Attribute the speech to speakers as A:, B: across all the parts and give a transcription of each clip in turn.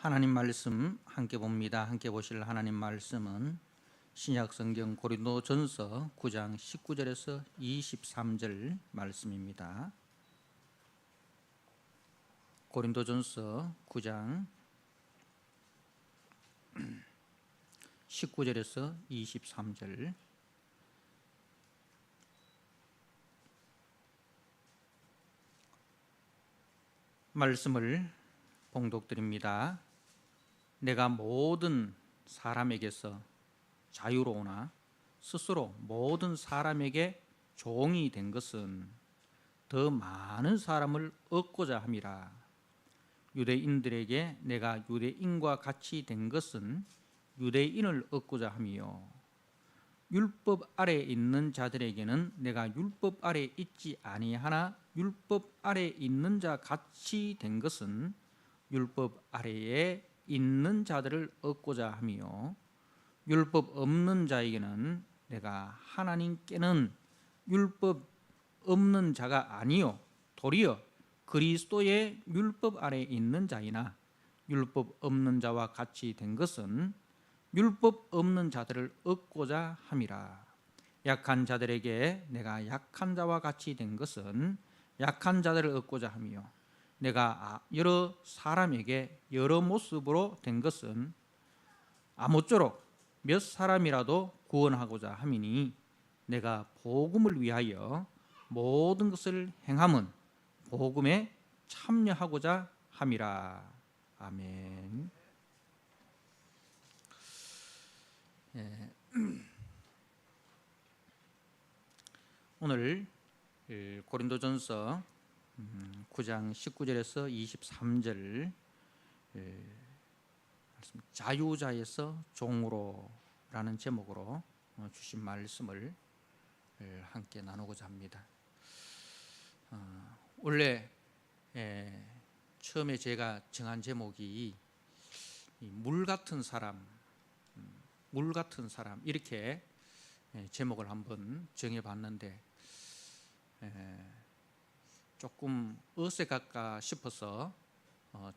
A: 하나님 말씀 함께 봅니다. 함께 보실 하나님 말씀은 신약 성경 고린도전서 9장 19절에서 23절 말씀입니다. 고린도전서 9장 19절에서 23절 말씀을 봉독드립니다. 내가 모든 사람에게서 자유로우나 스스로 모든 사람에게 종이 된 것은 더 많은 사람을 얻고자 함이라. 유대인들에게 내가 유대인과 같이 된 것은 유대인을 얻고자 함이요, 율법 아래 있는 자들에게는 내가 율법 아래 있지 아니하나 율법 아래 있는 자 같이 된 것은 율법 아래에 있는 자들을 얻고자 함이요, 율법 없는 자에게는 내가 하나님께는 율법 없는 자가 아니요 도리어 그리스도의 율법 아래 있는 자이나 율법 없는 자와 같이 된 것은 율법 없는 자들을 얻고자 함이라. 약한 자들에게 내가 약한 자와 같이 된 것은 약한 자들을 얻고자 함이요, 내가 여러 사람에게 여러 모습으로 된 것은 아무쪼록 몇 사람이라도 구원하고자 함이니 내가 복음을 위하여 모든 것을 행함은 복음에 참여하고자 함이라. 아멘. 오늘 고린도전서 9장 19절에서 23절 자유자에서 종으로 라는 제목으로 주신 말씀을 함께 나누고자 합니다. 원래 처음에 제가 정한 제목이 물 같은 사람, 물 같은 사람 이렇게 제목을 한번 정해봤는데 조금 어색할까 싶어서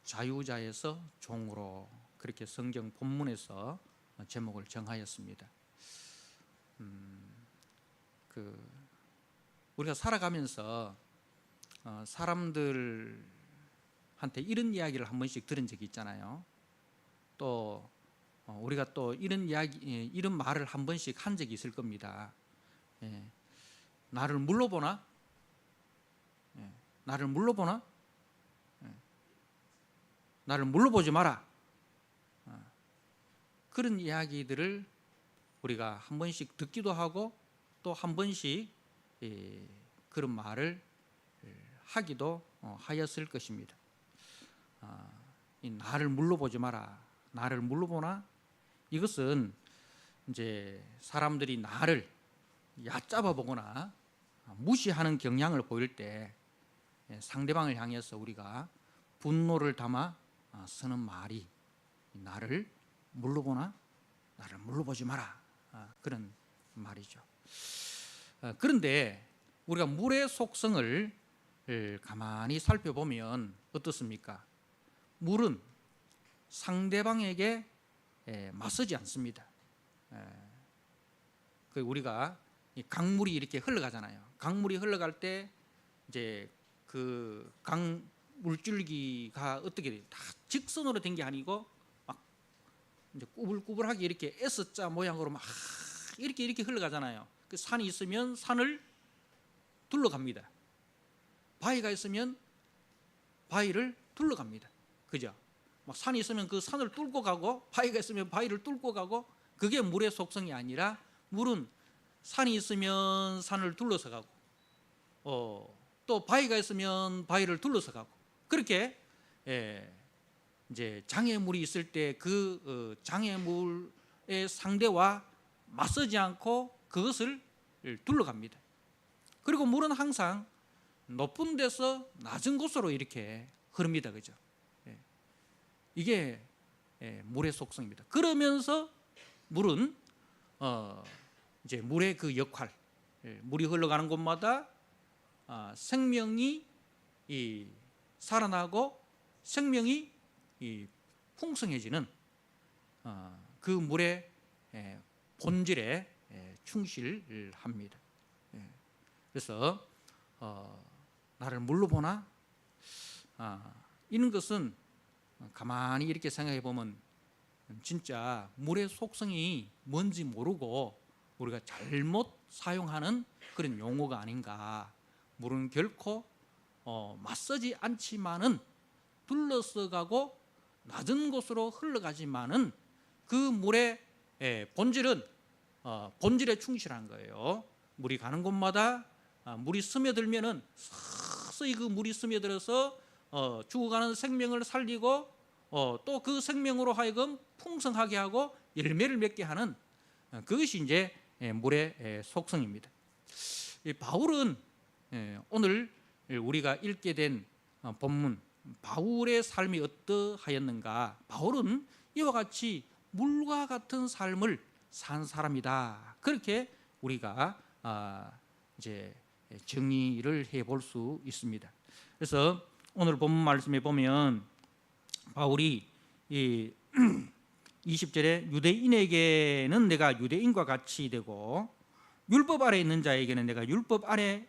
A: 자유자에서 종으로 그렇게 성경 본문에서 제목을 정하였습니다. 우리가 살아가면서 사람들한테 이런 이야기를 한 번씩 들은 적이 있잖아요. 또 우리가 또 이런 이야기, 이런 말을 한 번씩 한 적이 있을 겁니다. 나를 물러보나? 나를 물러보나? 나를 물러보지 마라. 그런 이야기들을 우리가 한 번씩 듣기도 하고 또 한 번씩 그런 말을 하기도 하였을 것입니다. 나를 물러보지 마라. 나를 물러보나? 이것은 이제 사람들이 나를 얕잡아 보거나 무시하는 경향을 보일 때 상대방을 향해서 우리가 분노를 담아 쓰는 말이 나를 물러보나? 나를 물러보지 마라. 그런 말이죠. 그런데 우리가 물의 속성을 가만히 살펴보면 어떻습니까? 물은 상대방에게 맞서지 않습니다. 우리가 강물이 이렇게 흘러가잖아요. 강물이 흘러갈 때 이제 그 강 물줄기가 어떻게 돼요? 다 직선으로 된 게 아니고 막 이제 꾸불꾸불하게 이렇게 S자 모양으로 막 이렇게 흘러가잖아요. 그 산이 있으면 산을 둘러갑니다. 바위가 있으면 바위를 둘러갑니다. 그죠? 막 산이 있으면 그 산을 뚫고 가고 바위가 있으면 바위를 뚫고 가고, 그게 물의 속성이 아니라 물은 산이 있으면 산을 둘러서 가고 또 바위가 있으면 바위를 둘러서 가고, 그렇게 이제 장애물이 있을 때 그 장애물의 상대와 맞서지 않고 그것을 둘러갑니다. 그리고 물은 항상 높은 데서 낮은 곳으로 이렇게 흐릅니다. 그죠? 이게 물의 속성입니다. 그러면서 물은 이제 물의 그 역할, 물이 흘러가는 곳마다 생명이 살아나고 생명이 풍성해지는 그 물의 본질에 충실합니다. 그래서 나를 물로 보나? 이런 것은 가만히 이렇게 생각해 보면 진짜 물의 속성이 뭔지 모르고 우리가 잘못 사용하는 그런 용어가 아닌가. 물은 결코 맞서지 않지만은 둘러서가고 낮은 곳으로 흘러가지만은 그 물의 본질은 본질에 충실한 거예요. 물이 가는 곳마다 물이 스며들면은 서서히 그 물이 스며들어서 죽어가는 생명을 살리고 또 그 생명으로 하여금 풍성하게 하고 열매를 맺게 하는 그것이 이제 물의 속성입니다. 바울은 오늘 우리가 읽게 된 본문 바울의 삶이 어떠하였는가? 바울은 이와 같이 물과 같은 삶을 산 사람이다. 그렇게 우리가 이제 정의를 해볼 수 있습니다. 그래서 오늘 본문 말씀에 보면 바울이 이 20절에 유대인에게는 내가 유대인과 같이 되고 율법 아래 있는 자에게는 내가 율법 아래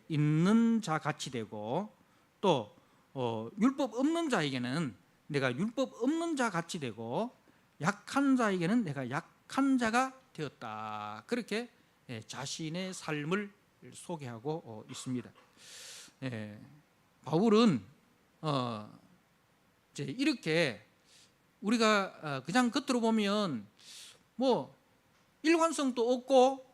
A: 있는 자 같이 되고 또 율법 없는 자에게는 내가 율법 없는 자 같이 되고 약한 자에게는 내가 약한 자가 되었다. 그렇게 자신의 삶을 소개하고 있습니다. 바울은 이제 이렇게 우리가 그냥 겉으로 보면 뭐 일관성도 없고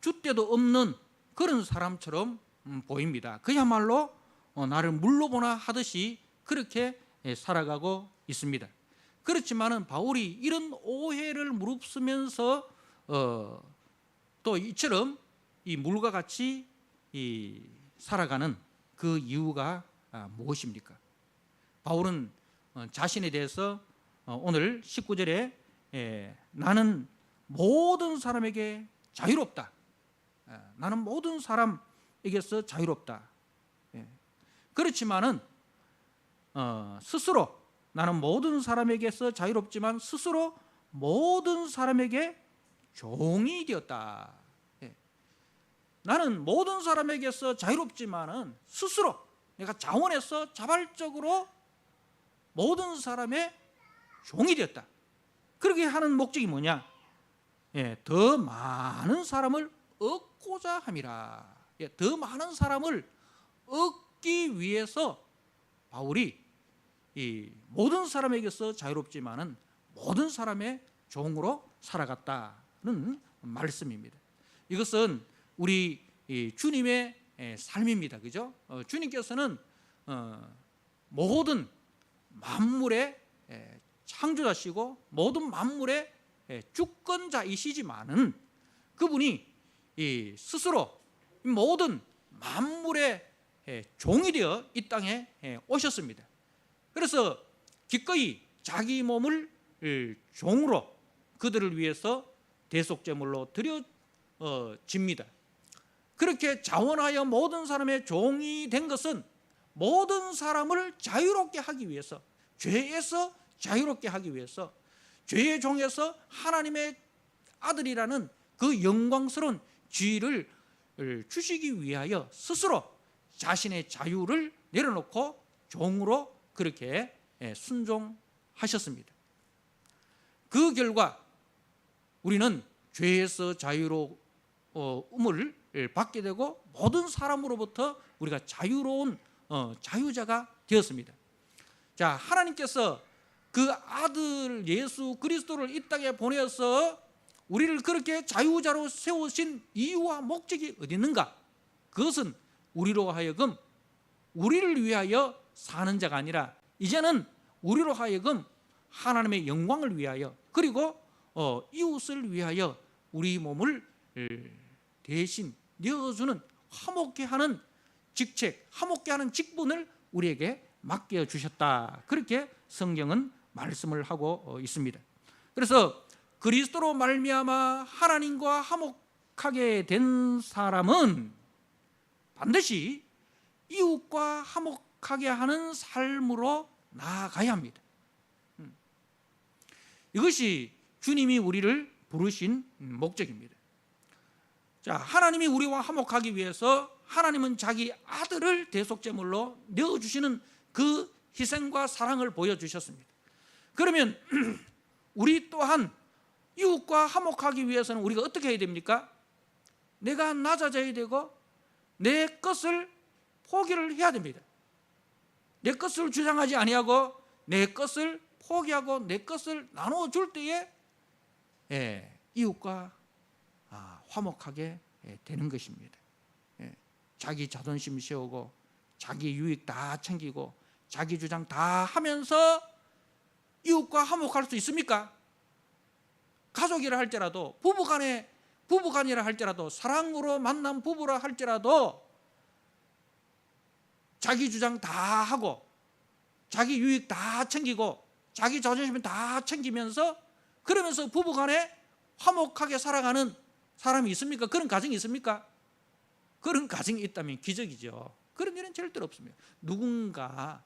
A: 줏대도 없는 그런 사람처럼 보입니다. 그야말로 나를 물로 보나 하듯이 그렇게 살아가고 있습니다. 그렇지만은 바울이 이런 오해를 무릅쓰면서 또 이처럼 이 물과 같이 살아가는 그 이유가 무엇입니까? 바울은 자신에 대해서 오늘 19절에 나는 모든 사람에게 자유롭다. 나는 모든 사람에게서 자유롭다. 그렇지만은 스스로 나는 모든 사람에게서 자유롭지만 스스로 모든 사람에게 종이 되었다. 나는 모든 사람에게서 자유롭지만은 스스로 내가 자원해서 자발적으로 모든 사람의 종이 되었다. 그렇게 하는 목적이 뭐냐? 더 많은 사람을 얻고자 함이라. 더 많은 사람을 얻기 위해서 바울이 이 모든 사람에게서 자유롭지만은 모든 사람의 종으로 살아갔다는 말씀입니다. 이것은 우리 주님의 삶입니다. 그죠? 주님께서는 모든 만물의 창조자시고 모든 만물의 주권자이시지만은 그분이 스스로 모든 만물의 종이 되어 이 땅에 오셨습니다. 그래서 기꺼이 자기 몸을 종으로 그들을 위해서 대속제물로 드려집니다. 그렇게 자원하여 모든 사람의 종이 된 것은 모든 사람을 자유롭게 하기 위해서, 죄에서 자유롭게 하기 위해서, 죄의 종에서 하나님의 아들이라는 그 영광스러운 지위를 주시기 위하여 스스로 자신의 자유를 내려놓고 종으로 그렇게 순종하셨습니다. 그 결과 우리는 죄에서 자유로움을 받게 되고 모든 사람으로부터 우리가 자유로운 자유자가 되었습니다. 자, 하나님께서 그 아들 예수 그리스도를 이 땅에 보내어서 우리를 그렇게 자유자로 세우신 이유와 목적이 어디 있는가? 그것은 우리로 하여금 우리를 위하여 사는 자가 아니라 이제는 우리로 하여금 하나님의 영광을 위하여 그리고 이웃을 위하여 우리 몸을 대신 내어주는 화목케 하는 직책, 화목케 하는 직분을 우리에게 맡겨주셨다. 그렇게 성경은 말씀을 하고 있습니다. 그래서 그리스도로 말미암아 하나님과 화목하게 된 사람은 반드시 이웃과 화목하게 하는 삶으로 나아가야 합니다. 이것이 주님이 우리를 부르신 목적입니다. 자, 하나님이 우리와 화목하기 위해서 하나님은 자기 아들을 대속제물로 내어주시는 그 희생과 사랑을 보여주셨습니다. 그러면 우리 또한 이웃과 화목하기 위해서는 우리가 어떻게 해야 됩니까? 내가 낮아져야 되고 내 것을 포기를 해야 됩니다. 내 것을 주장하지 아니하고 내 것을 포기하고 내 것을 나눠줄 때에 이웃과 화목하게 되는 것입니다. 자기 자존심 세우고 자기 유익 다 챙기고 자기 주장 다 하면서 이웃과 화목할 수 있습니까? 가족이라 할지라도 부부간이라 할지라도 사랑으로 만난 부부라 할지라도 자기 주장 다 하고 자기 유익 다 챙기고 자기 자존심 다 챙기면서 그러면서 부부간에 화목하게 살아가는 사람이 있습니까? 그런 가정이 있습니까? 그런 가정이 있다면 기적이죠. 그런 일은 절대로 없습니다. 누군가가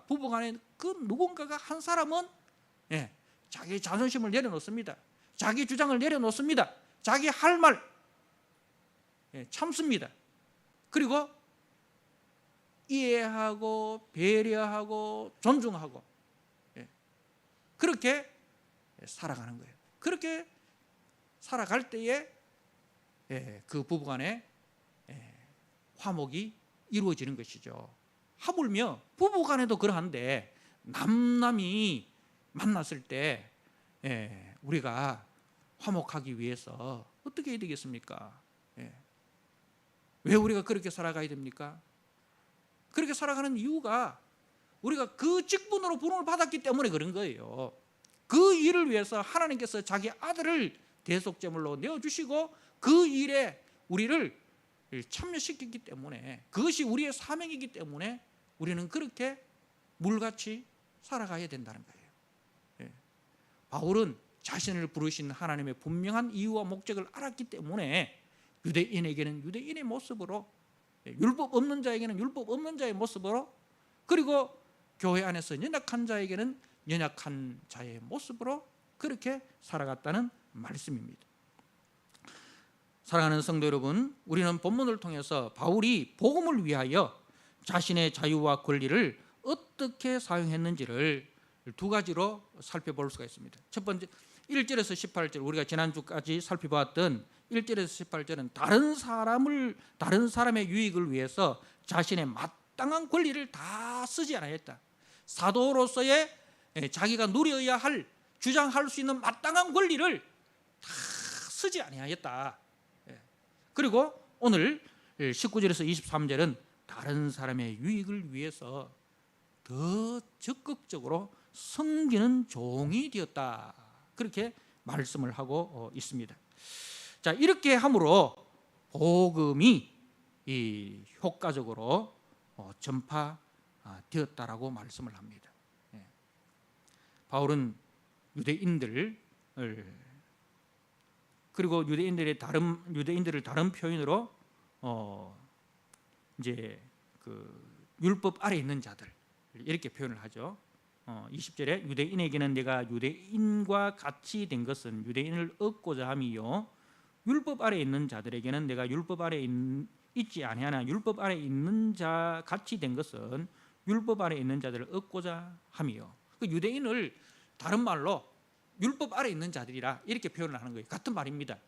A: 부부간에 그 누군가가 한 사람은 자기 자존심을 내려놓습니다. 자기 주장을 내려놓습니다. 자기 할 말 참습니다. 그리고 이해하고 배려하고 존중하고 그렇게 살아가는 거예요. 그렇게 살아갈 때에 그 부부간에 화목이 이루어지는 것이죠. 하물며 부부간에도 그러한데 남남이 만났을 때 우리가 화목하기 위해서 어떻게 해야 되겠습니까? 왜 우리가 그렇게 살아가야 됩니까? 그렇게 살아가는 이유가 우리가 그 직분으로 부름을 받았기 때문에 그런 거예요. 그 일을 위해서 하나님께서 자기 아들을 대속제물로 내어주시고 그 일에 우리를 참여시켰기 때문에 그것이 우리의 사명이기 때문에 우리는 그렇게 물같이 살아가야 된다는 거예요. 바울은 자신을 부르신 하나님의 분명한 이유와 목적을 알았기 때문에 유대인에게는 유대인의 모습으로 율법 없는 자에게는 율법 없는 자의 모습으로 그리고 교회 안에서 연약한 자에게는 연약한 자의 모습으로 그렇게 살아갔다는 말씀입니다. 사랑하는 성도 여러분, 우리는 본문을 통해서 바울이 복음을 위하여 자신의 자유와 권리를 어떻게 사용했는지를 두 가지로 살펴볼 수가 있습니다. 첫 번째 1절에서 18절 우리가 지난주까지 살펴봤던 1절에서 18절은 다른 사람의 유익을 위해서 자신의 마땅한 권리를 다 쓰지 않았다. 사도로서의 자기가 누려야 할 주장할 수 있는 마땅한 권리를 다 쓰지 아니하였다. 그리고 오늘 19절에서 23절은 다른 사람의 유익을 위해서 더 적극적으로 섬기는 종이 되었다. 그렇게 말씀을 하고 있습니다. 자, 이렇게 함으로 복음이 효과적으로 전파되었다라고 말씀을 합니다. 바울은 유대인들을 그리고 유대인들을 다른 표현으로 이제 그 율법 아래 있는 자들 이렇게 표현을 하죠. 20절에 유대인에게는 내가 유대인과 같이 된 것은 유대인을 얻고자 함이요 율법 아래 있는 자들에게는 내가 율법 아래 있지 아니하나 율법 아래 있는 자 같이 된 것은 율법 아래 있는 자들을 얻고자 함이요. 그 유대인을 다른 말로 율법 아래 있는 자들이라 이렇게 표현을 하는 거예요. 같은 말입니다.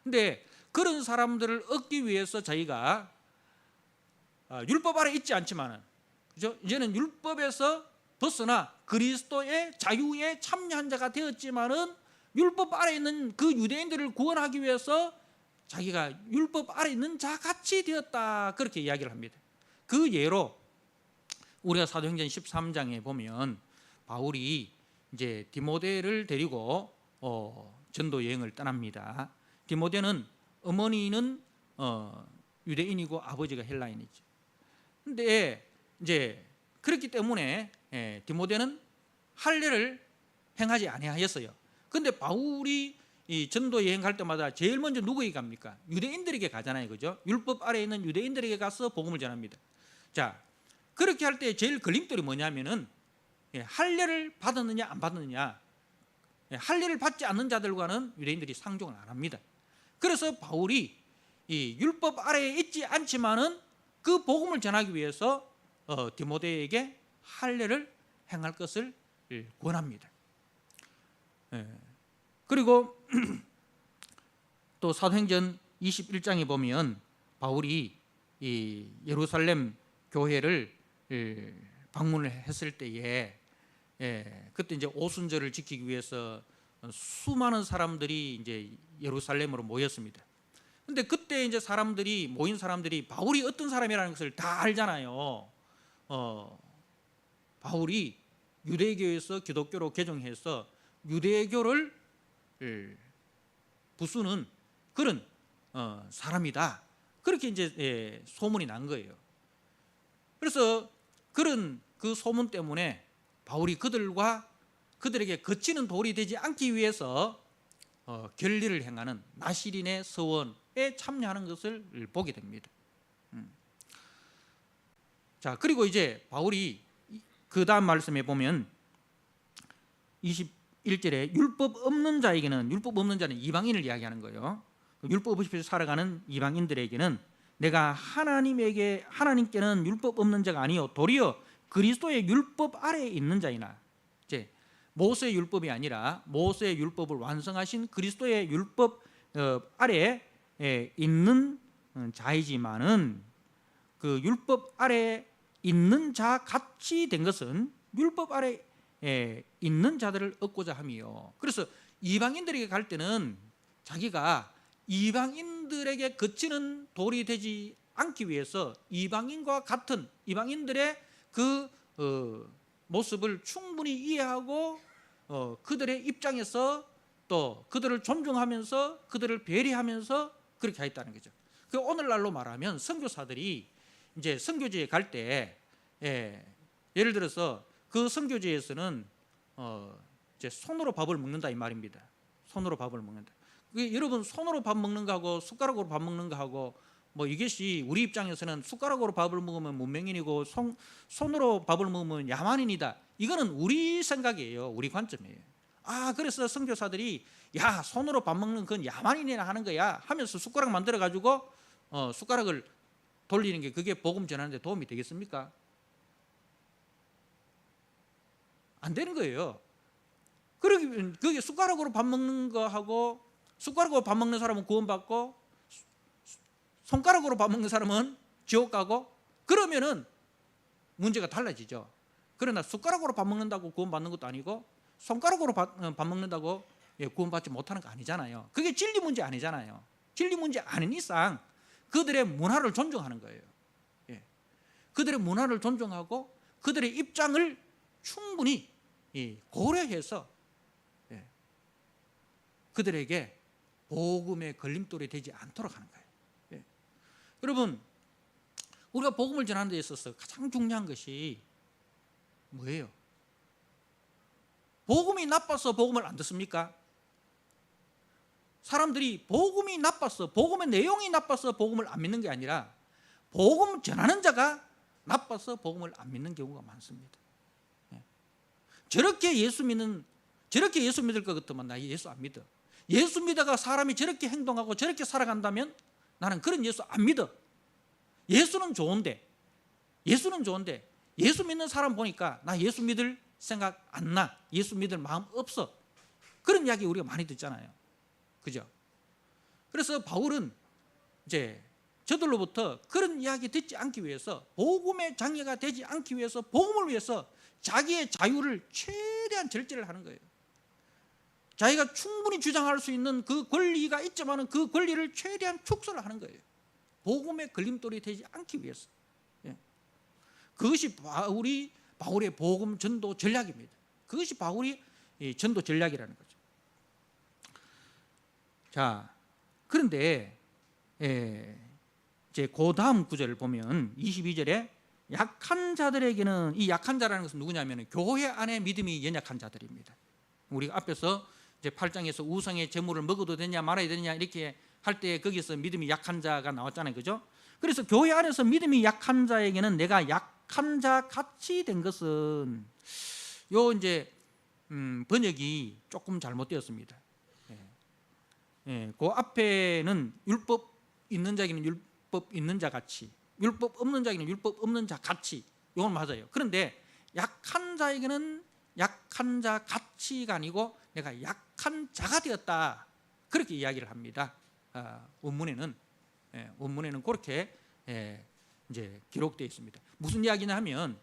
A: 근데 그런 사람들을 얻기 위해서 저희가 율법 아래 있지 않지만은 그죠? 이제는 율법에서 벗어나 그리스도의 자유에 참여한 자가 되었지만은 율법 아래 있는 그 유대인들을 구원하기 위해서 자기가 율법 아래 있는 자 같이 되었다 그렇게 이야기를 합니다. 그 예로 우리가 사도행전 13장에 보면 바울이 이제 디모데를 데리고 전도 여행을 떠납니다. 디모데는 어머니는 유대인이고 아버지가 헬라인이죠. 근데 이제 그렇기 때문에 디모데는 할례를 행하지 아니하였어요. 근데 바울이 이 전도 여행 갈 때마다 제일 먼저 누구에게 갑니까? 유대인들에게 가잖아요, 그죠? 율법 아래 있는 유대인들에게 가서 복음을 전합니다. 자, 그렇게 할 때 제일 걸림돌이 뭐냐면은 할례를 받았느냐 안 받았느냐 할례를 받지 않는 자들과는 유대인들이 상종을 안 합니다. 그래서 바울이 이 율법 아래에 있지 않지만은 그 복음을 전하기 위해서 디모데에게 할례를 행할 것을 권합니다. 그리고 또 사도행전 21장에 보면 바울이 이 예루살렘 교회를 방문을 했을 때에 그때 이제 오순절을 지키기 위해서 수많은 사람들이 이제 예루살렘으로 모였습니다. 근데 그때 이제 모인 사람들이 바울이 어떤 사람이라는 것을 다 알잖아요. 바울이 유대교에서 기독교로 개종해서 유대교를 부수는 그런 사람이다. 그렇게 이제 소문이 난 거예요. 그래서 그런 그 소문 때문에 바울이 그들에게 거치는 돌이 되지 않기 위해서 결례를 행하는 나시린의 서원에 참여하는 것을 보게 됩니다. 자, 그리고 이제 바울이 그 다음 말씀에 보면 21절에 율법 없는 자는 이방인을 이야기하는 거예요. 율법 없이 살아가는 이방인들에게는 내가 하나님께는 율법 없는 자가 아니요 도리어 그리스도의 율법 아래에 있는 자이나, 이제 모세의 율법이 아니라 모세의 율법을 완성하신 그리스도의 율법 아래에 있는 자이지만은 그 율법 아래에 있는 자 같이 된 것은 율법 아래에 있는 자들을 얻고자 함이요. 그래서 이방인들에게 갈 때는 자기가 이방인들에게 거치는 돌이 되지 않기 위해서 이방인과 같은 이방인들의 그 모습을 충분히 이해하고 그들의 입장에서 또 그들을 존중하면서 그들을 배려하면서 그렇게 하였다는 거죠. 그 오늘날로 말하면 선교사들이 이제 선교지에 갈 때 예를 들어서 그 선교지에서는 이제 손으로 밥을 먹는다 이 말입니다. 손으로 밥을 먹는다. 여러분 손으로 밥 먹는 거하고 숟가락으로 밥 먹는 거하고 뭐 이것이 우리 입장에서는 숟가락으로 밥을 먹으면 문명인이고 손으로 밥을 먹으면 야만인이다. 이거는 우리 생각이에요. 우리 관점이에요. 그래서 선교사들이 야 손으로 밥 먹는 건 야만인이나 하는 거야 하면서 숟가락 만들어 가지고 숟가락을 돌리는 게 그게 복음 전하는 데 도움이 되겠습니까? 안 되는 거예요. 그게 숟가락으로 밥 먹는 거하고 숟가락으로 밥 먹는 사람은 구원받고 손가락으로 밥 먹는 사람은 지옥 가고 그러면은 문제가 달라지죠. 그러나 숟가락으로 밥 먹는다고 구원받는 것도 아니고 손가락으로 밥 먹는다고 구원받지 못하는 거 아니잖아요. 그게 진리 문제 아니잖아요. 진리 문제 아닌 이상 그들의 문화를 존중하는 거예요. 그들의 문화를 존중하고 그들의 입장을 충분히 고려해서 그들에게 복음의 걸림돌이 되지 않도록 하는 거예요. 여러분, 우리가 복음을 전하는 데 있어서 가장 중요한 것이 뭐예요? 복음이 나빠서 복음을 안 듣습니까? 사람들이 복음이 나빠서, 복음의 내용이 나빠서 복음을 안 믿는 게 아니라 복음 전하는 자가 나빠서 복음을 안 믿는 경우가 많습니다. 저렇게 예수 믿을 것 같으면 나 예수 안 믿어. 예수 믿어가 사람이 저렇게 행동하고 저렇게 살아간다면 나는 그런 예수 안 믿어. 예수는 좋은데 예수 믿는 사람 보니까 나 예수 믿을 생각 안 나. 예수 믿을 마음 없어. 그런 이야기 우리가 많이 듣잖아요. 그죠? 그래서 바울은 이제 저들로부터 그런 이야기 듣지 않기 위해서, 복음의 장애가 되지 않기 위해서, 복음을 위해서 자기의 자유를 최대한 절제를 하는 거예요. 자기가 충분히 주장할 수 있는 그 권리가 있지만 그 권리를 최대한 축소를 하는 거예요. 복음의 걸림돌이 되지 않기 위해서. 그것이 바울의 복음 전도 전략입니다. 그것이 바울이 전도 전략이라는 거죠. 자, 그런데 이제 그 다음 구절을 보면 22절에 약한 자들에게는, 이 약한 자라는 것은 누구냐면 교회 안에 믿음이 연약한 자들입니다. 우리가 앞에서 이제 8장에서 우상의 제물을 먹어도 되냐 말아야 되냐 이렇게 할 때 거기서 믿음이 약한 자가 나왔잖아요. 그죠? 그래서 교회 안에서 믿음이 약한 자에게는 내가 약한 자 같이 된 것은 요 이제 번역이 조금 잘못되었습니다. 그 앞에는 율법 있는 자에게는 율법 있는 자 같이, 율법 없는 자에게는 율법 없는 자 같이, 이건 맞아요. 그런데 약한 자에게는 약한 자 같이가 아니고 내가 약한 자가 되었다, 그렇게 이야기를 합니다. 원문에는 그렇게 이제 기록되어 있습니다. 무슨 이야기냐 하면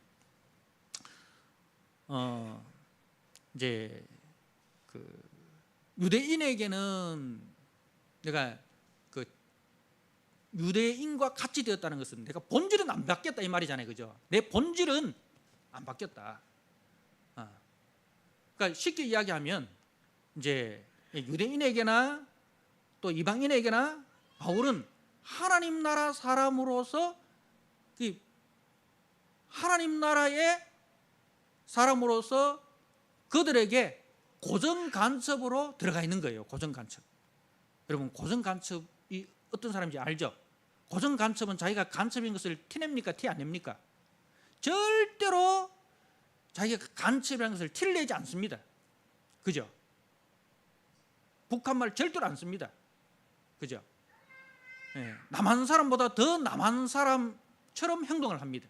A: 이제 그 유대인에게는 내가 그 유대인과 같이 되었다는 것은 내가 본질은 안 바뀌었다 이 말이잖아요, 그죠? 내 본질은 안 바뀌었다. 그러니까 쉽게 이야기하면 이제 유대인에게나 또 이방인에게나 바울은 하나님 나라 사람으로서 하나님 나라의 사람으로서 그들에게 고정 간첩으로 들어가 있는 거예요. 고정 간첩. 여러분, 고정 간첩이 어떤 사람인지 알죠? 고정 간첩은 자기가 간첩인 것을 티냅니까? 티 안 냅니까? 절대로 자기가 간첩이라는 것을 티를 내지 않습니다. 그죠? 북한말 절대로 안 씁니다. 그죠? 남한 사람보다 더 남한 사람처럼 행동을 합니다.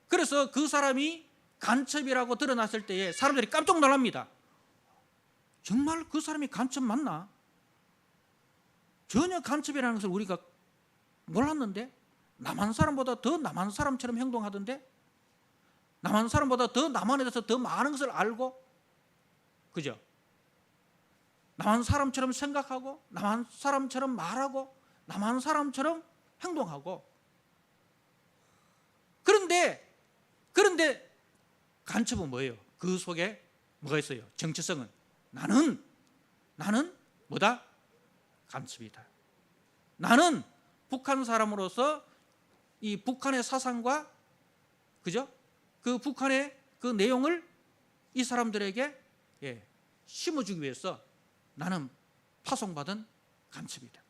A: 그래서 그 사람이 간첩이라고 드러났을 때에 사람들이 깜짝 놀랍니다. 정말 그 사람이 간첩 맞나? 전혀 간첩이라는 것을 우리가 몰랐는데, 남한 사람보다 더 남한 사람처럼 행동하던데, 남한 사람보다 더 남한에 대해서 더 많은 것을 알고, 그죠? 남한 사람처럼 생각하고, 남한 사람처럼 말하고, 남한 사람처럼 행동하고. 그런데 간첩은 뭐예요? 그 속에 뭐가 있어요? 정체성은 나는 뭐다? 간첩이다. 나는 북한 사람으로서 이 북한의 사상과, 그죠? 그 북한의 그 내용을 이 사람들에게 심어주기 위해서 나는 파송받은 간첩이다.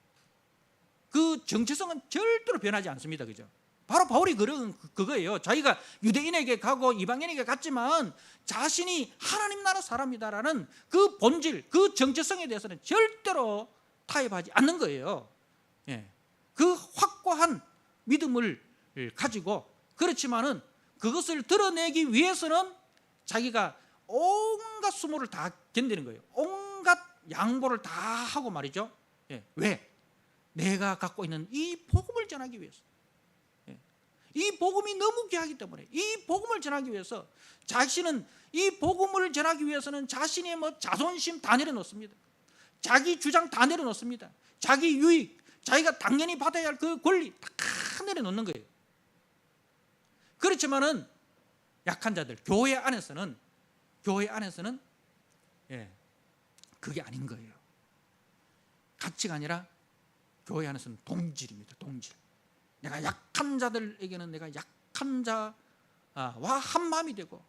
A: 그 정체성은 절대로 변하지 않습니다. 그죠? 바로 바울이 그런 그거예요. 자기가 유대인에게 가고 이방인에게 갔지만 자신이 하나님 나라 사람이다라는 그 본질, 그 정체성에 대해서는 절대로 타협하지 않는 거예요. 그 확고한 믿음을 가지고, 그렇지만은 그것을 드러내기 위해서는 자기가 온갖 수모를 다 견디는 거예요. 온갖 양보를 다 하고 말이죠. 왜? 내가 갖고 있는 이 복음을 전하기 위해서. 이 복음이 너무 귀하기 때문에 이 복음을 전하기 위해서 자신은, 이 복음을 전하기 위해서는 자신의 자존심 다 내려놓습니다. 자기 주장 다 내려놓습니다. 자기 유익, 자기가 당연히 받아야 할 그 권리 다 내려놓는 거예요. 그렇지만은 약한 자들, 교회 안에서는 그게 아닌 거예요. 가치가 아니라 교회 안에서는 동질입니다. 동질. 내가 약한 자들에게는 내가 약한 자와 한 마음이 되고,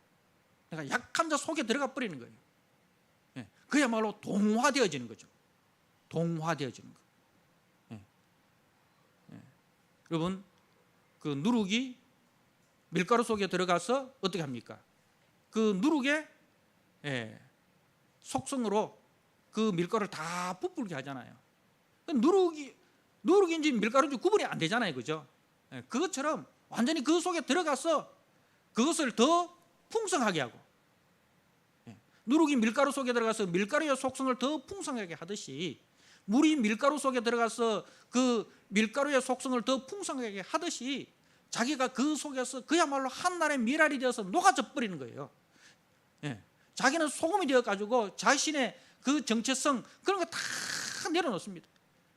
A: 내가 약한 자 속에 들어가 버리는 거예요. 그야말로 동화되어지는 거죠. 동화되어지는 거. 여러분, 그 누룩이 밀가루 속에 들어가서 어떻게 합니까? 그 누룩의 속성으로 그 밀가루를 다 부풀게 하잖아요. 누룩인지 밀가루인지 구분이 안 되잖아요. 그죠? 그것처럼 완전히 그 속에 들어가서 그것을 더 풍성하게 하고, 누룩이 밀가루 속에 들어가서 밀가루의 속성을 더 풍성하게 하듯이, 물이 밀가루 속에 들어가서 그 밀가루의 속성을 더 풍성하게 하듯이 자기가 그 속에서 그야말로 한나라의 미랄이 되어서 녹아져 버리는 거예요. 자기는 소금이 되어가지고 자신의 그 정체성, 그런 거 다 내려놓습니다.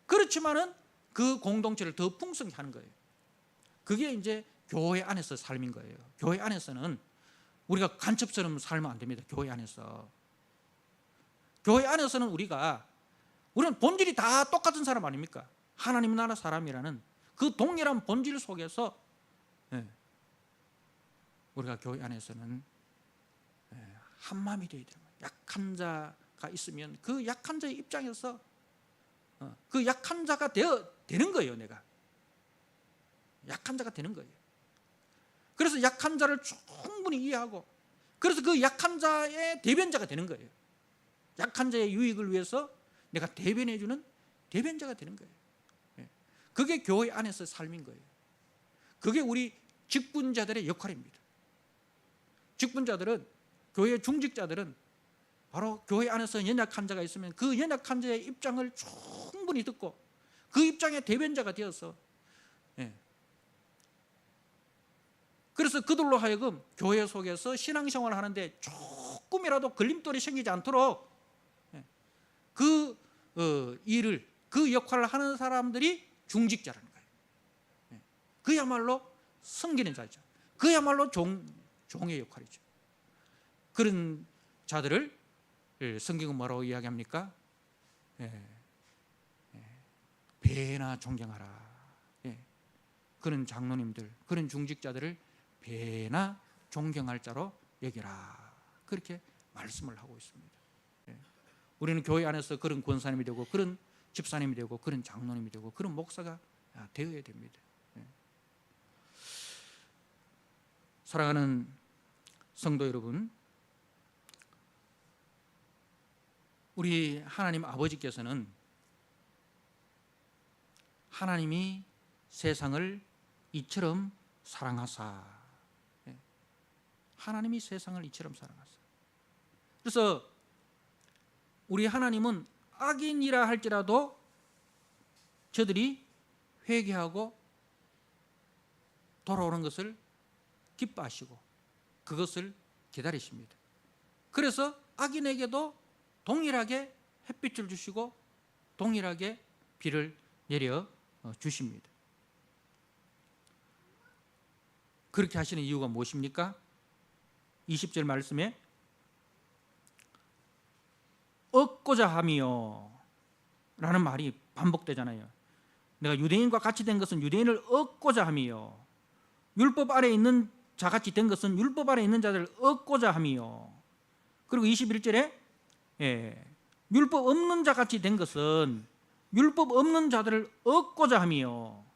A: 그렇지만은 그 공동체를 더 풍성히 하는 거예요. 그게 이제 교회 안에서 삶인 거예요. 교회 안에서는 우리가 간첩처럼 살면 안 됩니다. 교회 안에서는 우리는 본질이 다 똑같은 사람 아닙니까? 하나님 나라 사람이라는 그 동일한 본질 속에서 우리가 교회 안에서는 한 마음이 되어야 돼요. 약한 자가 있으면 그 약한 자의 입장에서 그 약한 자가 되는 거예요. 내가 약한 자가 되는 거예요. 그래서 약한 자를 충분히 이해하고 그래서 그 약한 자의 대변자가 되는 거예요. 약한 자의 유익을 위해서 내가 대변해 주는 대변자가 되는 거예요. 그게 교회 안에서 삶인 거예요. 그게 우리 직분자들의 역할입니다. 직분자들은, 교회 중직자들은 바로 교회 안에서 연약한 자가 있으면 그 연약한 자의 입장을 충분히 듣고 그 입장의 대변자가 되어서, 그래서 그들로 하여금 교회 속에서 신앙생활을 하는데 조금이라도 걸림돌이 생기지 않도록 그 일을, 그 역할을 하는 사람들이 중직자라는 거예요. 그야말로 섬기는 자죠. 그야말로 종의 역할이죠. 그런 자들을 성경은 뭐라고 이야기합니까? 배나 존경하라. 그런 장로님들, 그런 중직자들을 배나 존경할 자로 여기라. 그렇게 말씀을 하고 있습니다. 우리는 교회 안에서 그런 권사님이 되고 그런 집사님이 되고 그런 장로님이 되고 그런 목사가 되어야 됩니다. 사랑하는 성도 여러분, 우리 하나님 아버지께서는 하나님이 세상을 이처럼 사랑하사, 하나님이 세상을 이처럼 사랑하사. 그래서 우리 하나님은 악인이라 할지라도 저들이 회개하고 돌아오는 것을 기뻐하시고 그것을 기다리십니다. 그래서 악인에게도 동일하게 햇빛을 주시고 동일하게 비를 내려 주십니다. 그렇게 하시는 이유가 무엇입니까? 20절 말씀에 얻고자 함이요 라는 말이 반복되잖아요. 내가 유대인과 같이 된 것은 유대인을 얻고자 함이요, 율법 아래 있는 자같이 된 것은 율법 아래 있는 자들을 얻고자 함이요. 그리고 21절에 율법 없는 자같이 된 것은 율법 없는 자들을 얻고자 함이요.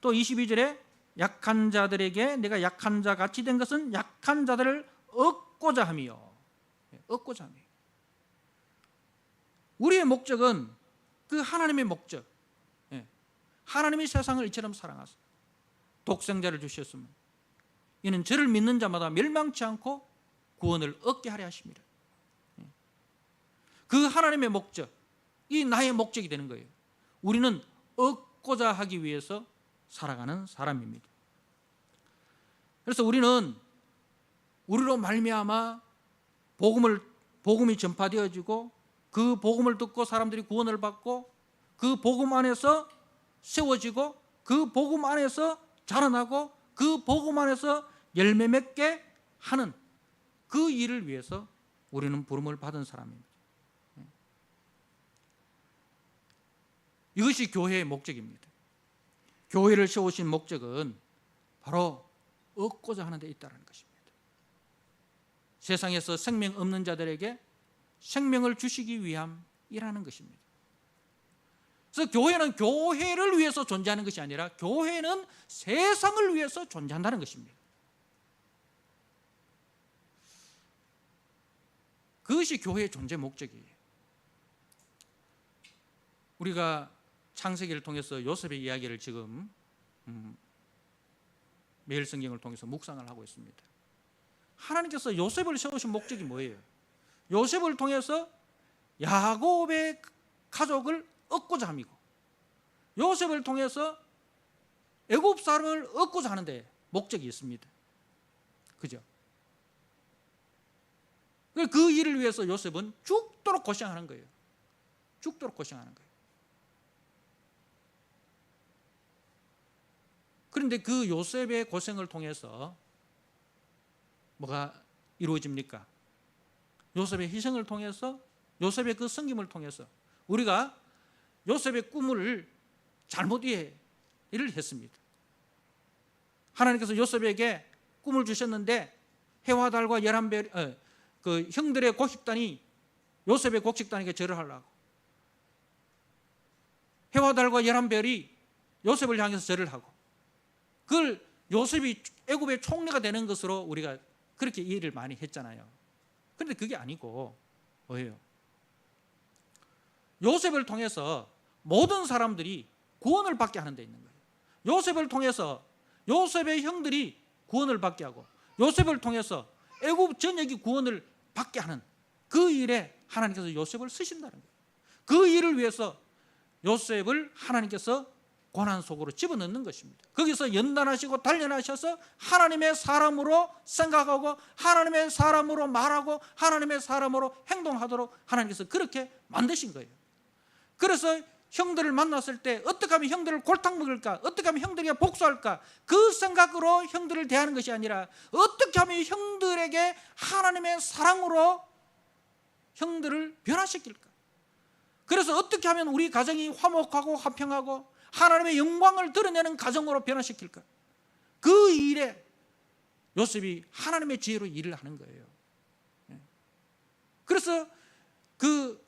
A: 또 22절에 약한 자들에게 내가 약한 자같이 된 것은 약한 자들을 얻고자 함이요. 얻고자 함이요. 우리의 목적은 그 하나님의 목적, 하나님이 세상을 이처럼 사랑하사 독생자를 주셨으면 이는 저를 믿는 자마다 멸망치 않고 구원을 얻게 하려 하십니다. 그 하나님의 목적, 이 나의 목적이 되는 거예요. 우리는 얻고자 하기 위해서 살아가는 사람입니다. 그래서 우리는 우리로 말미암아 복음이 전파되어지고 그 복음을 듣고 사람들이 구원을 받고 그 복음 안에서 세워지고 그 복음 안에서 자라나고 그 복음 안에서 열매 맺게 하는 그 일을 위해서 우리는 부름을 받은 사람입니다. 이것이 교회의 목적입니다. 교회를 세우신 목적은 바로 얻고자 하는 데 있다는 것입니다. 세상에서 생명 없는 자들에게 생명을 주시기 위함이라는 것입니다. 그래서 교회는 교회를 위해서 존재하는 것이 아니라 교회는 세상을 위해서 존재한다는 것입니다. 그것이 교회의 존재 목적이에요. 우리가 창세기를 통해서 요셉의 이야기를 지금 매일 성경을 통해서 묵상을 하고 있습니다. 하나님께서 요셉을 세우신 목적이 뭐예요? 요셉을 통해서 야곱의 가족을 얻고자 함이고 요셉을 통해서 애굽 사람을 얻고자 하는데 목적이 있습니다. 그죠? 그 일을 위해서 요셉은 죽도록 고생하는 거예요. 죽도록 고생하는 거예요. 그런데 그 요셉의 고생을 통해서 뭐가 이루어집니까? 요셉의 희생을 통해서, 요셉의 그 섬김을 통해서 우리가 요셉의 꿈을 잘못 이해를 했습니다. 하나님께서 요셉에게 꿈을 주셨는데 해와 달과 11별 그 형들의 곡식단이 요셉의 곡식단에게 절을 하려고, 해와 달과 11별이 요셉을 향해서 절을 하고, 그걸 요셉이 애굽의 총리가 되는 것으로 우리가 그렇게 이해를 많이 했잖아요. 그런데 그게 아니고 뭐예요? 요셉을 통해서 모든 사람들이 구원을 받게 하는 데 있는 거예요. 요셉을 통해서 요셉의 형들이 구원을 받게 하고 요셉을 통해서 애굽 전역이 구원을 받게 하는 그 일에 하나님께서 요셉을 쓰신다는 거예요. 그 일을 위해서 요셉을 하나님께서 고난 속으로 집어넣는 것입니다. 거기서 연단하시고 단련하셔서 하나님의 사람으로 생각하고 하나님의 사람으로 말하고 하나님의 사람으로 행동하도록 하나님께서 그렇게 만드신 거예요. 그래서 형들을 만났을 때 어떻게 하면 형들을 골탕 먹을까, 어떻게 하면 형들에게 복수할까, 그 생각으로 형들을 대하는 것이 아니라 어떻게 하면 형들에게 하나님의 사랑으로 형들을 변화시킬까. 그래서 어떻게 하면 우리 가정이 화목하고 화평하고 하나님의 영광을 드러내는 가정으로 변화시킬까. 그 일에 요셉이 하나님의 지혜로 일을 하는 거예요. 그래서 그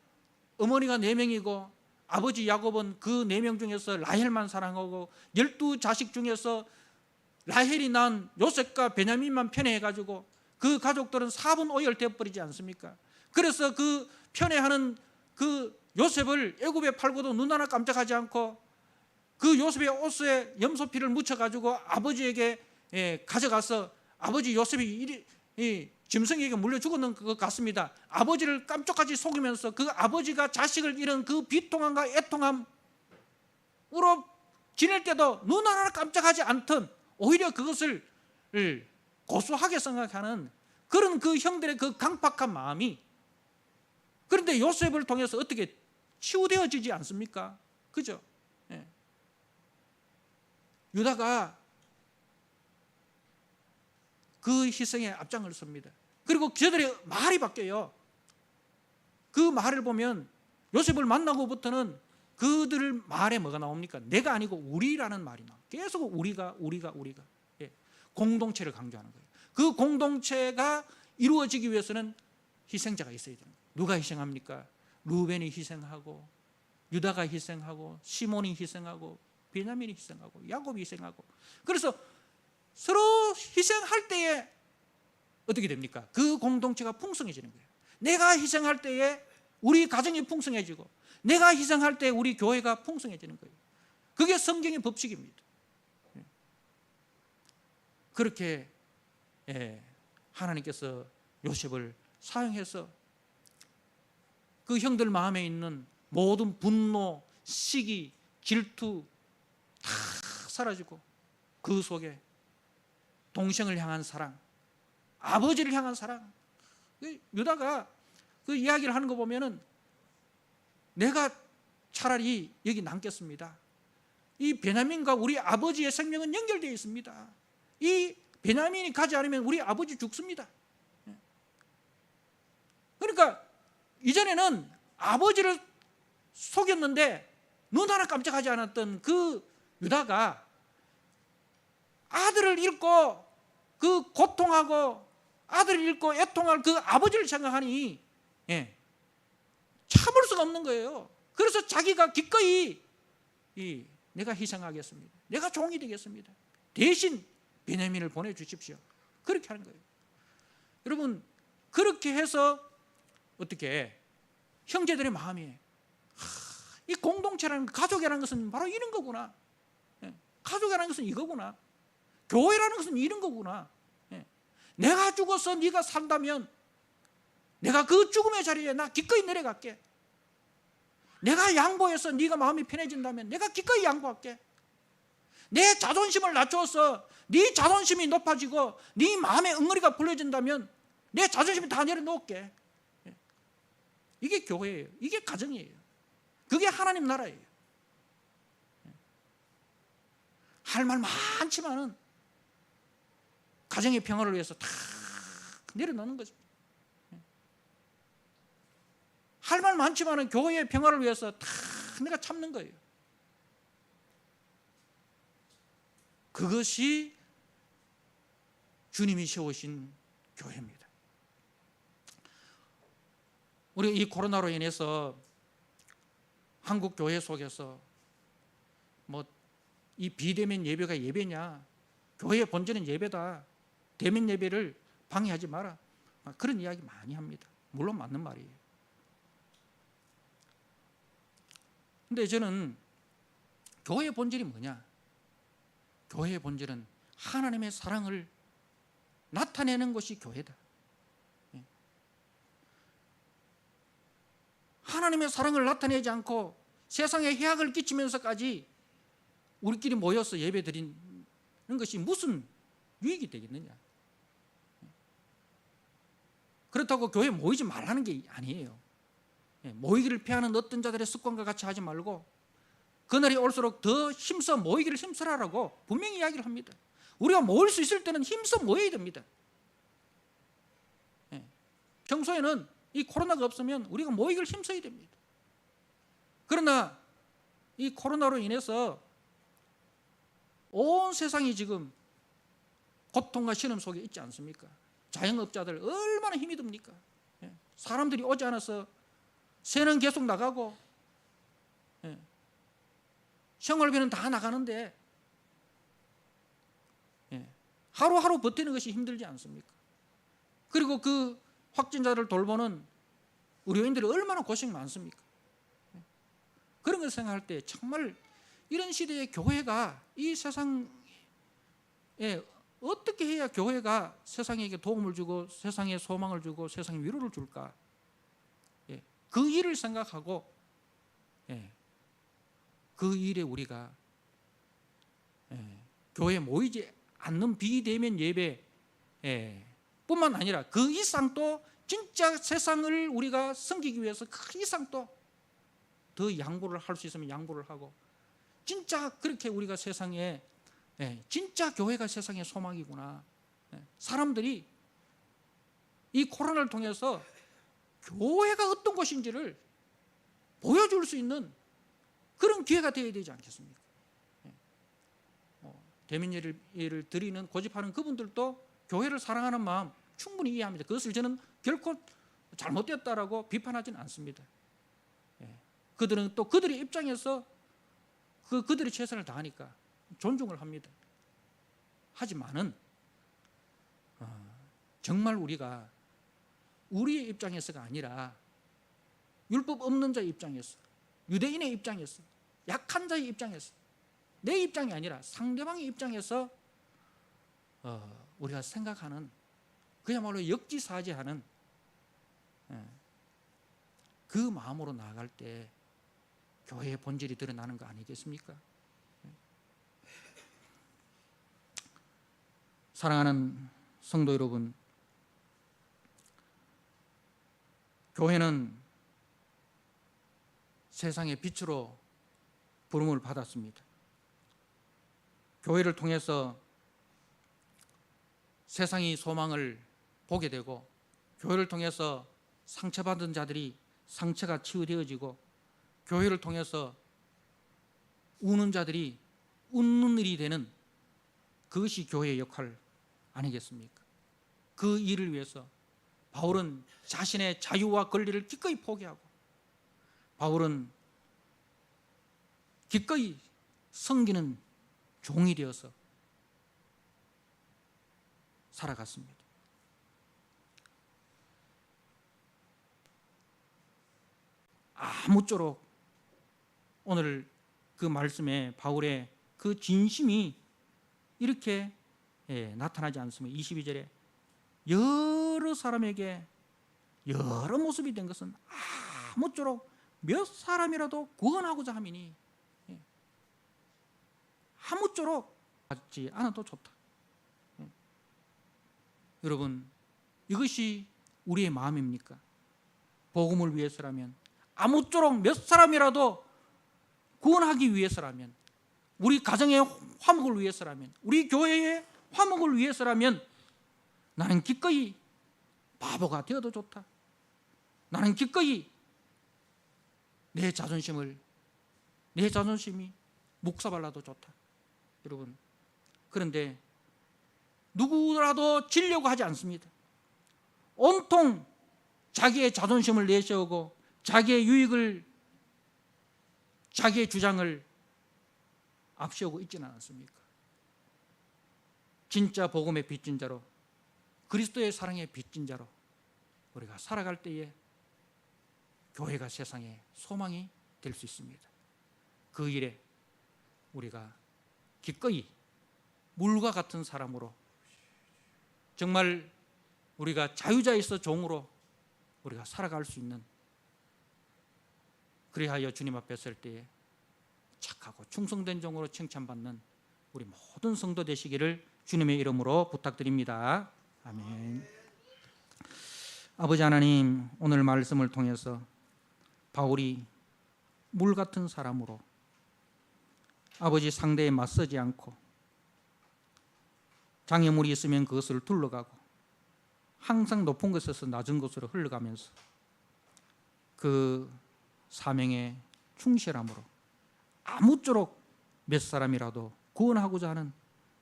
A: 어머니가 4명이고 아버지 야곱은 그 4명 중에서 라헬만 사랑하고 12자식 중에서 라헬이 낳은 요셉과 베냐민만 편애해가지고 그 가족들은 4분 오열되어버리지 않습니까? 그래서 그 편애하는 그 요셉을 애굽에 팔고도 눈 하나 깜짝하지 않고 그 요셉의 옷에 염소피를 묻혀가지고 아버지에게 가져가서 아버지 요셉이 짐승에게 물려 죽었는 것 같습니다. 아버지를 깜짝같이 속이면서 그 아버지가 자식을 잃은 그 비통함과 애통함으로 지낼 때도 눈 하나 깜짝하지 않던 오히려 그것을 고소하게 생각하는 그런 그 형들의 그 강팍한 마음이, 그런데 요셉을 통해서 어떻게 치유되어지지 않습니까? 그죠? 예. 유다가 그 희생에 앞장을 섭니다. 그리고 저들의 말이 바뀌어요. 그 말을 보면 요셉을 만나고부터는 그들 말에 뭐가 나옵니까? 내가 아니고 우리라는 말이 나와요. 계속 우리가. 예. 공동체를 강조하는 거예요. 그 공동체가 이루어지기 위해서는 희생자가 있어야 되는 거예요. 누가 희생합니까? 루벤이 희생하고 유다가 희생하고 시몬이 희생하고 베냐민이 희생하고 야곱이 희생하고, 그래서 서로 희생할 때에 어떻게 됩니까? 그 공동체가 풍성해지는 거예요. 내가 희생할 때에 우리 가정이 풍성해지고 내가 희생할 때 우리 교회가 풍성해지는 거예요. 그게 성경의 법칙입니다. 그렇게 하나님께서 요셉을 사용해서 그 형들 마음에 있는 모든 분노, 시기, 질투 다 사라지고 그 속에 동생을 향한 사랑, 아버지를 향한 사랑. 유다가 그 이야기를 하는 거 보면은 내가 차라리 여기 남겠습니다. 이 베냐민과 우리 아버지의 생명은 연결되어 있습니다. 이 베냐민이 가지 않으면 우리 아버지 죽습니다. 그러니까 이전에는 아버지를 속였는데 눈 하나 깜짝하지 않았던 그 유다가 아들을 잃고 그 고통하고 아들을 잃고 애통할 그 아버지를 생각하니 참을 수가 없는 거예요. 그래서 자기가 기꺼이 내가 희생하겠습니다. 내가 종이 되겠습니다. 대신 베냐민을 보내주십시오. 그렇게 하는 거예요. 여러분, 그렇게 해서 어떻게 형제들의 마음이 이 공동체라는, 가족이라는 것은 바로 이런 거구나. 가족이라는 것은 이거구나. 교회라는 것은 이런 거구나. 내가 죽어서 네가 산다면 내가 그 죽음의 자리에 나 기꺼이 내려갈게. 내가 양보해서 네가 마음이 편해진다면 내가 기꺼이 양보할게. 내 자존심을 낮춰서 네 자존심이 높아지고 네 마음의 응어리가 불려진다면 내 자존심이 다 내려놓을게. 이게 교회예요. 이게 가정이에요. 그게 하나님 나라예요. 할 말 많지만은 가정의 평화를 위해서 다 내려놓는 거죠. 할 말 많지만은 교회의 평화를 위해서 다 내가 참는 거예요. 그것이 주님이 세우신 교회입니다. 우리 이 코로나로 인해서 한국 교회 속에서 이 비대면 예배가 예배냐, 교회의 본질은 예배다, 대면 예배를 방해하지 마라. 그런 이야기 많이 합니다. 물론 맞는 말이에요. 근데 저는 교회의 본질이 뭐냐? 교회의 본질은 하나님의 사랑을 나타내는 것이 교회다. 하나님의 사랑을 나타내지 않고 세상에 해악을 끼치면서까지 우리끼리 모여서 예배 드리는 것이 무슨 유익이 되겠느냐? 그렇다고 교회에 모이지 말라는 게 아니에요. 모이기를 피하는 어떤 자들의 습관과 같이 하지 말고 그날이 올수록 더 힘써 모이기를 힘쓰라라고 분명히 이야기를 합니다. 우리가 모일 수 있을 때는 힘써 모여야 됩니다. 평소에는 이 코로나가 없으면 우리가 모이기를 힘써야 됩니다. 그러나 이 코로나로 인해서 온 세상이 지금 고통과 신음 속에 있지 않습니까? 자영업자들 얼마나 힘이 듭니까? 사람들이 오지 않아서 새는 계속 나가고 생활비는 다 나가는데 하루하루 버티는 것이 힘들지 않습니까? 그리고 그 확진자를 돌보는 의료인들이 얼마나 고생 많습니까? 그런 걸 생각할 때 정말 이런 시대에 교회가 이 세상에 어떻게 해야 교회가 세상에게 도움을 주고 세상에 소망을 주고 세상에 위로를 줄까? 그 일을 생각하고 그 일에 우리가 교회에 모이지 않는 비대면 예배 뿐만 아니라 그 이상 또 진짜 세상을 우리가 섬기기 위해서 그 이상 또 더 양보를 할 수 있으면 양보를 하고 진짜 그렇게 우리가 세상에 진짜 교회가 세상의 소망이구나. 사람들이 이 코로나를 통해서 교회가 어떤 것인지를 보여줄 수 있는 그런 기회가 되어야 되지 않겠습니까? 대면 예를 드리는 고집하는 그분들도 교회를 사랑하는 마음 충분히 이해합니다. 그것을 저는 결코 잘못됐다라고 비판하지는 않습니다. 그들은 또 그들의 입장에서 그들이 최선을 다하니까 존중을 합니다. 하지만은 정말 우리가 우리의 입장에서가 아니라 율법 없는 자의 입장에서 유대인의 입장에서 약한 자의 입장에서 내 입장이 아니라 상대방의 입장에서 우리가 생각하는 그야말로 역지사지하는 그 마음으로 나아갈 때 교회의 본질이 드러나는 거 아니겠습니까? 사랑하는 성도 여러분, 교회는 세상의 빛으로 부름을 받았습니다. 교회를 통해서 세상이 소망을 보게 되고 교회를 통해서 상처받은 자들이 상처가 치유되어지고 교회를 통해서 우는 자들이 웃는 일이 되는 그것이 교회의 역할 아니겠습니까? 그 일을 위해서 바울은 자신의 자유와 권리를 기꺼이 포기하고 바울은 기꺼이 섬기는 종이 되어서 살아갔습니다. 아무쪼록 오늘 그 말씀에 바울의 그 진심이 이렇게 나타나지 않습니다. 22절에 여러 사람에게 여러 모습이 된 것은 아무쪼록 몇 사람이라도 구원하고자 함이니 아무쪼록 하지 않아도 좋다. 여러분, 이것이 우리의 마음입니까? 복음을 위해서라면 아무쪼록 몇 사람이라도 구원하기 위해서라면 우리 가정의 화목을 위해서라면 우리 교회의 화목을 위해서라면 나는 기꺼이 바보가 되어도 좋다. 나는 기꺼이 내 자존심이 묵사발라도 좋다. 여러분, 그런데 누구라도 지려고 하지 않습니다. 온통 자기의 자존심을 내세우고 자기의 유익을 자기의 주장을 앞세우고 있지는 않습니까? 진짜 복음의 빚진 자로 그리스도의 사랑의 빚진 자로 우리가 살아갈 때에 교회가 세상에 소망이 될 수 있습니다. 그 일에 우리가 기꺼이 물과 같은 사람으로, 정말 우리가 자유자에서 종으로 우리가 살아갈 수 있는, 그리하여 주님 앞에 설 때에 착하고 충성된 종으로 칭찬받는 우리 모든 성도 되시기를 주님의 이름으로 부탁드립니다. 아멘. 아버지 하나님, 오늘 말씀을 통해서 바울이 물 같은 사람으로 아버지 상대에 맞서지 않고 장애물이 있으면 그것을 둘러가고 항상 높은 곳에서 낮은 곳으로 흘러가면서 그 사명에 충실함으로 아무쪼록 몇 사람이라도 구원하고자 하는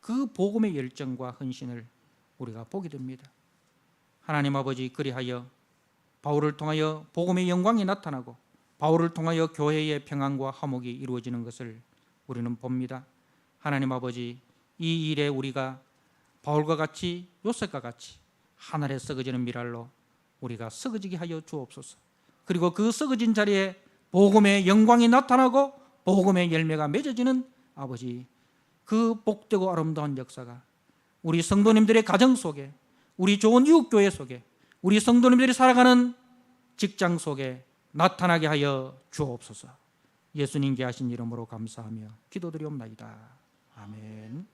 A: 그 복음의 열정과 헌신을 우리가 보게 됩니다. 하나님 아버지, 그리하여 바울을 통하여 복음의 영광이 나타나고 바울을 통하여 교회의 평안과 화목이 이루어지는 것을 우리는 봅니다. 하나님 아버지, 이 일에 우리가 바울과 같이, 요셉과 같이 하늘에 썩어지는 미랄로 우리가 썩어지게 하여 주옵소서. 그리고 그 썩어진 자리에 복음의 영광이 나타나고 복음의 열매가 맺어지는 아버지, 그 복되고 아름다운 역사가 우리 성도님들의 가정 속에, 우리 좋은 이웃교회 속에, 우리 성도님들이 살아가는 직장 속에 나타나게 하여 주옵소서. 예수님께 하신 이름으로 감사하며 기도드리옵나이다. 아멘.